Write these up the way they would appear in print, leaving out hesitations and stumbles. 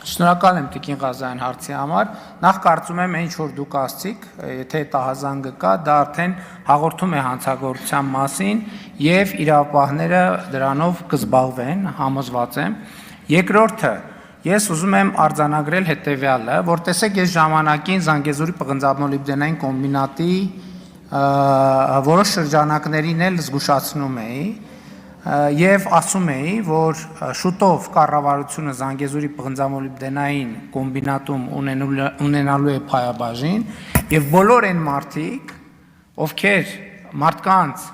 Շնորհակալ եմ Տիկին Ղազարյան հարցի համար, նախ կարծում եմ ինչ որ դուք ասցիք, եթե տահազանգը կա, դա արդեն հաղորդում է հանցագործության մասին եւ իրավապահները դրանով կզբաղվեն, համոզված եմ։ Երկրորդը, ես ուզում եմ արձանագրել հետեւյալը, որ տեսեք ես ժամանակին Զանգեզուրի պղնձամոլիբդենային կոմբինատի որոշ շրջանակներին էլ զգուշացնում էի Եվ ասում էի, որ շուտով կառավարությունը Զանգեզուրի պղնձամոլիբդենային կոմբինատում ունենալու է փայաբաժին եւ բոլոր այն մարդիկ, ովքեր մարդկանց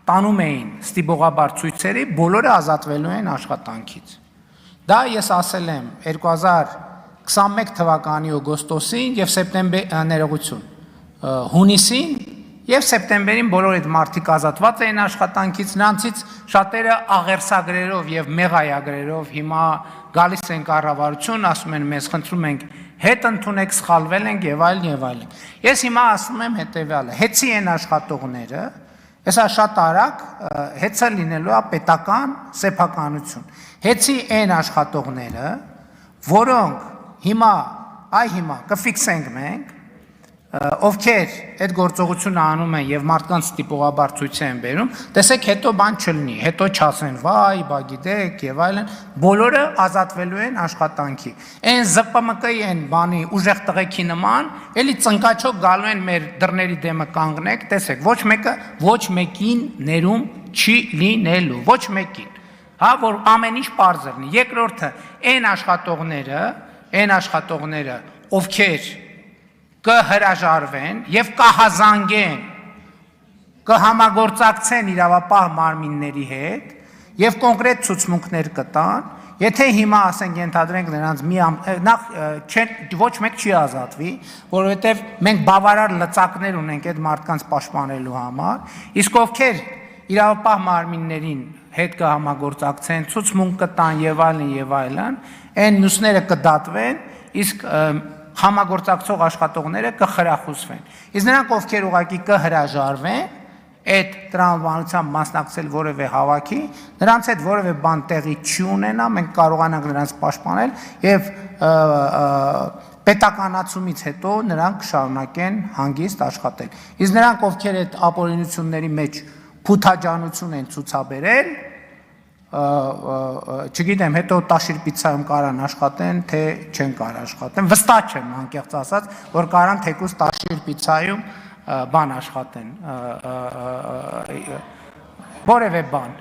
տանում էին ստիպողաբար ցույցերի, բոլորը ազատվելու են աշխատանքից։ Դա ես ասել եմ 2021 թվականի օգոստոսին եւ հունիսին Եվ սեպտեմբերին բոլոր այդ մարդիկ ազատված էին աշխատանքից, նրանցից շատերը աղերսագրերով եւ մեղայագրերով հիմա գալիս են կառավարություն, ասում են մեզ խնդրում ենք հետ ընդունեք, սխալվել ենք եւ այլն եւ այլն։ Ես հիմա ասում եմ հետեւյալը. հեծի են աշխատողները, հեսա շատ արագ հեծը լինելու է պետական սեփականություն։ Հեծի են աշխատողները, որոնք հիմա կֆիքսենք մենք ովքեր այդ գործողությունը անում են եւ մարդկանց տիպողաբար ցույց են բերում, տեսեք հետո բան չլինի, հետո չասեն վայ, բա գիտեք եւ այլն, բոլորը ազատվելու են աշխատանքի։ Այն ԶՊՄԿ-ի են բանի ուժեղ տղեկի նման, էլի ծնկաչոք գալու են մեր դռների դեմը կանգնեք, տեսեք, ոչ մեկին ներում չի լինելու, ոչ մեկին։ Հա, որ ամեն ինչ պարզ լինի։ Երկրորդը, այն աշխատողները, ովքեր կհրաժարվեն եւ կհազանգեն, կհամագործակցեն իրավապահ մարմինների հետ եւ կոնկրետ ցուցմունքներ կտան, եթե հիմա ասենք ենթադրենք նրանց ոչ մեկ չի ազատվի, որովհետեւ մենք բավարար լծակներ ունենք այդ մարդկանց պաշտպանելու համար, իսկ ովքեր իրավապահ մարմիններին հետ կհամագործակցեն, ցուցմունք կտան եւ այլն, այն մյուսները կդատվեն, իսկ համագործակցող աշխատողները կխրախուսվեն։ Իսկ նրանք ովքեր ուղղակի կհրաժարվեն այդ տրամաբանությամբ մասնակցել որևէ հավաքի, նրանց հետ որևէ բան տեղի չի ունենա, մենք կարողանանք նրանց պաշտպանել եւ պետականացումից հետո նրանք կշարունակեն հանգիստ աշխատել։ Իսկ նրանք ովքեր այդ ապօրինությունների մեջ փութաջանություն են ցուցաբերել, չգիտեմ, հետո Տաշիր պիցայում կարան աշխատեն, թե չեն կարող աշխատեն, վստահ չեմ անկեղծ ասած, որ կարան թեկուզ Տաշիր պիցայում բան աշխատեն, որևէ բան